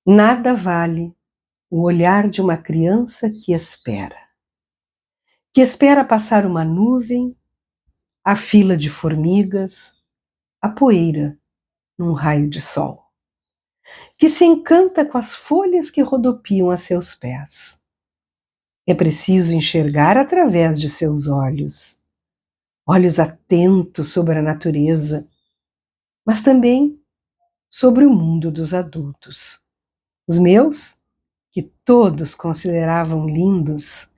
Nada vale o olhar de uma criança que espera passar uma nuvem, a fila de formigas, a poeira num raio de sol, que se encanta com as folhas que rodopiam a seus pés. É preciso enxergar através de seus olhos, olhos atentos sobre a natureza, mas também sobre o mundo dos adultos. Os meus, que todos consideravam lindos,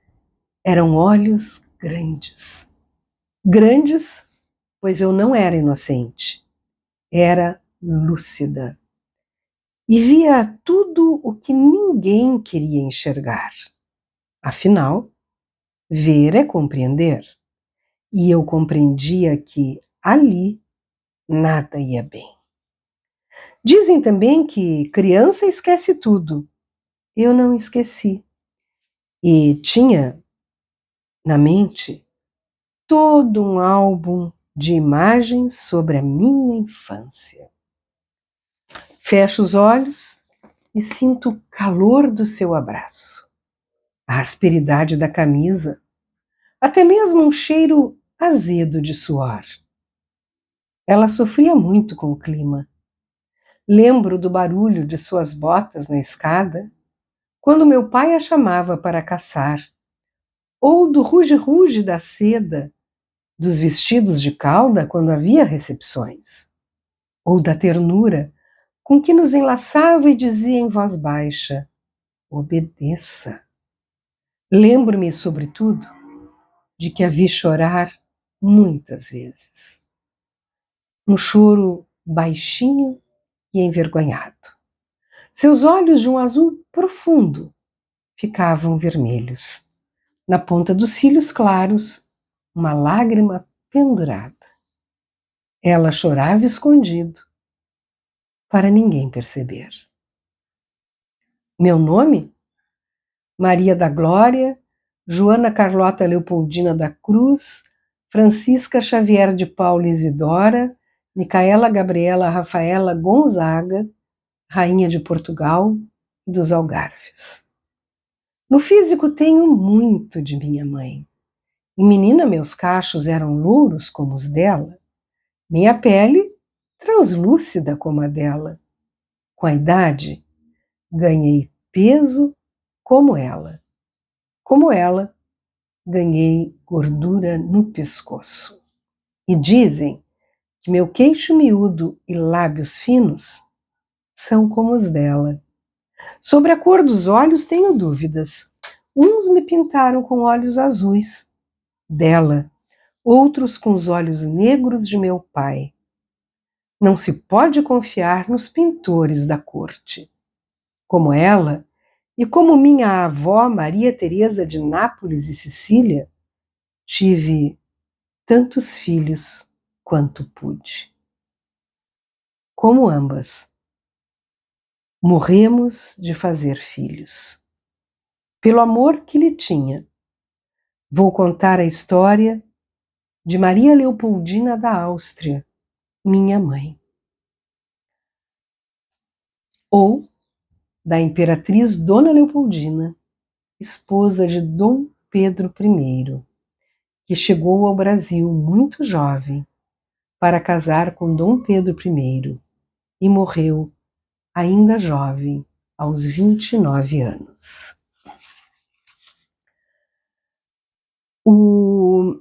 eram olhos grandes. Grandes, pois eu não era inocente, era lúcida. E via tudo o que ninguém queria enxergar. Afinal, ver é compreender. E eu compreendia que ali nada ia bem. Dizem também que criança esquece tudo. Eu não esqueci. E tinha na mente todo um álbum de imagens sobre a minha infância. Fecho os olhos e sinto o calor do seu abraço, a asperidade da camisa, até mesmo um cheiro azedo de suor. Ela sofria muito com o clima. Lembro do barulho de suas botas na escada, quando meu pai a chamava para caçar, ou do ruge-ruge da seda, dos vestidos de cauda quando havia recepções, ou da ternura com que nos enlaçava e dizia em voz baixa: obedeça. Lembro-me, sobretudo, de que a vi chorar muitas vezes. Um choro baixinho e envergonhado. Seus olhos de um azul profundo ficavam vermelhos. Na ponta dos cílios claros, uma lágrima pendurada. Ela chorava escondido, para ninguém perceber. Meu nome? Maria da Glória, Joana Carlota Leopoldina da Cruz, Francisca Xavier de Paula Isidora, Micaela Gabriela Rafaela Gonzaga, Rainha de Portugal e dos Algarves. No físico tenho muito de minha mãe. Em menina meus cachos eram louros como os dela, minha pele translúcida como a dela. Com a idade, ganhei peso como ela. Como ela, ganhei gordura no pescoço. E dizem que meu queixo miúdo e lábios finos são como os dela. Sobre a cor dos olhos tenho dúvidas. Uns me pintaram com olhos azuis, dela, outros com os olhos negros de meu pai. Não se pode confiar nos pintores da corte. Como ela, e como minha avó Maria Teresa de Nápoles e Sicília, tive tantos filhos quanto pude. Como ambas, morremos de fazer filhos. Pelo amor que lhe tinha, vou contar a história de Maria Leopoldina da Áustria, minha mãe. Ou da imperatriz Dona Leopoldina, esposa de Dom Pedro I, que chegou ao Brasil muito jovem para casar com Dom Pedro I e morreu ainda jovem, aos 29 anos. O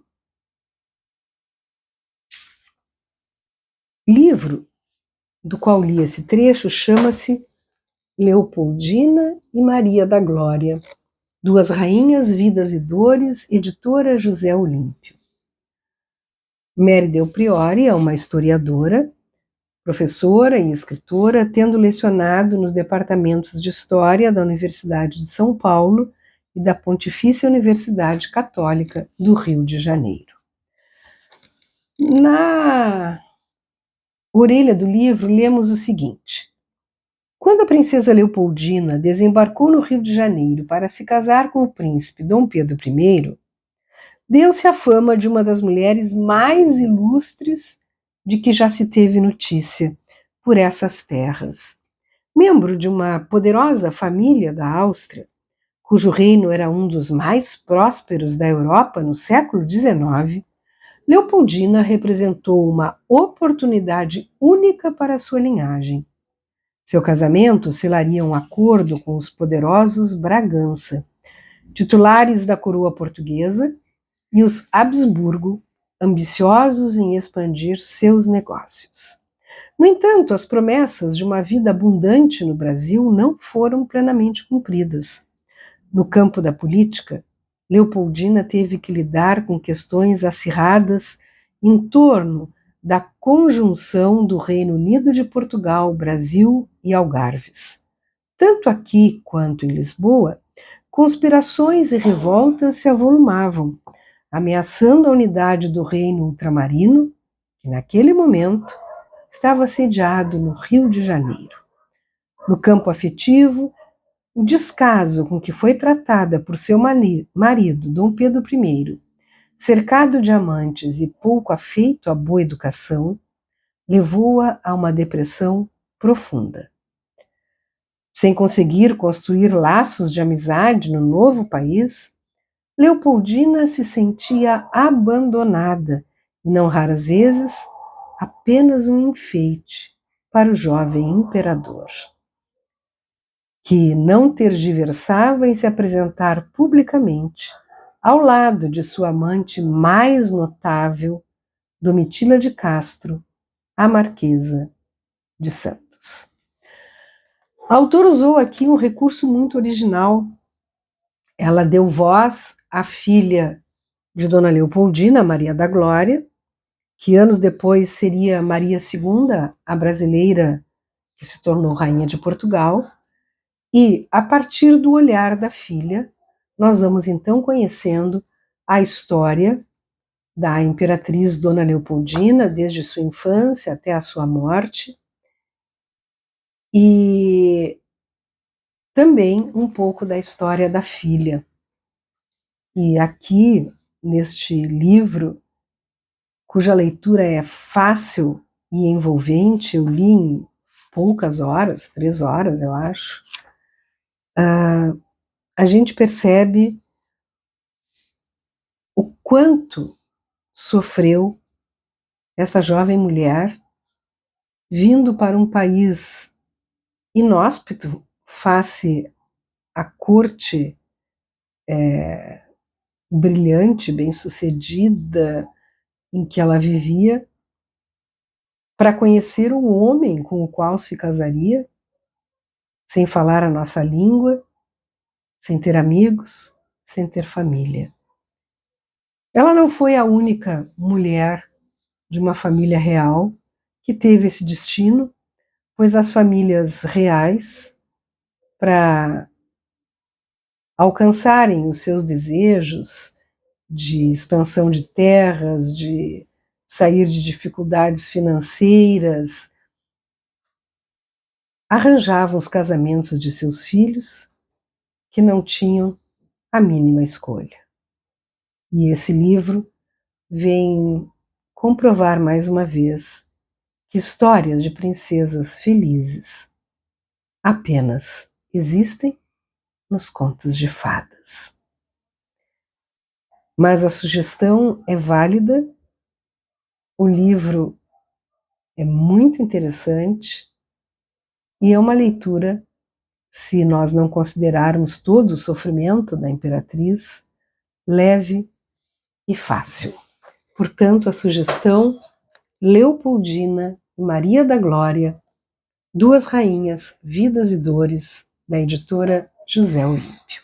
livro do qual li esse trecho chama-se Leopoldina e Maria da Glória, Duas Rainhas, Vidas e Dores, editora José Olímpio. Mary Del Priore é uma historiadora, professora e escritora, tendo lecionado nos departamentos de História da Universidade de São Paulo e da Pontifícia Universidade Católica do Rio de Janeiro. Na orelha do livro, lemos o seguinte: quando a princesa Leopoldina desembarcou no Rio de Janeiro para se casar com o príncipe Dom Pedro I, deu-se a fama de uma das mulheres mais ilustres de que já se teve notícia por essas terras. Membro de uma poderosa família da Áustria, cujo reino era um dos mais prósperos da Europa no século XIX, Leopoldina representou uma oportunidade única para sua linhagem. Seu casamento selaria um acordo com os poderosos Bragança, titulares da coroa portuguesa, e os Habsburgo, ambiciosos em expandir seus negócios. No entanto, as promessas de uma vida abundante no Brasil não foram plenamente cumpridas. No campo da política, Leopoldina teve que lidar com questões acirradas em torno da conjunção do Reino Unido de Portugal, Brasil e Algarves. Tanto aqui quanto em Lisboa, conspirações e revoltas se avolumavam, ameaçando a unidade do reino ultramarino, que naquele momento estava sediado no Rio de Janeiro. No campo afetivo, o descaso com que foi tratada por seu marido, Dom Pedro I, cercado de amantes e pouco afeito à boa educação, levou-a a uma depressão profunda. Sem conseguir construir laços de amizade no novo país, Leopoldina se sentia abandonada e, não raras vezes, apenas um enfeite para o jovem imperador, que não tergiversava em se apresentar publicamente ao lado de sua amante mais notável, Domitila de Castro, a Marquesa de Santos. A autora usou aqui um recurso muito original. Ela deu voz à filha de Dona Leopoldina, Maria da Glória, que anos depois seria Maria II, a brasileira que se tornou rainha de Portugal, e, a partir do olhar da filha, nós vamos então conhecendo a história da imperatriz Dona Leopoldina, desde sua infância até a sua morte, e também um pouco da história da filha. E aqui, neste livro, cuja leitura é fácil e envolvente, eu li em poucas horas, 3 horas, eu acho, a gente percebe o quanto sofreu essa jovem mulher vindo para um país inóspito face à corte brilhante, bem-sucedida em que ela vivia, para conhecer um homem com o qual se casaria, sem falar a nossa língua, sem ter amigos, sem ter família. Ela não foi a única mulher de uma família real que teve esse destino, pois as famílias reais, para alcançarem os seus desejos de expansão de terras, de sair de dificuldades financeiras, arranjavam os casamentos de seus filhos que não tinham a mínima escolha. E esse livro vem comprovar mais uma vez que histórias de princesas felizes apenas existem nos contos de fadas. Mas a sugestão é válida, o livro é muito interessante e é uma leitura, se nós não considerarmos todo o sofrimento da imperatriz, leve e fácil. Portanto, a sugestão: Leopoldina e Maria da Glória, Duas Rainhas, Vidas e Dores, da editora José Olímpio.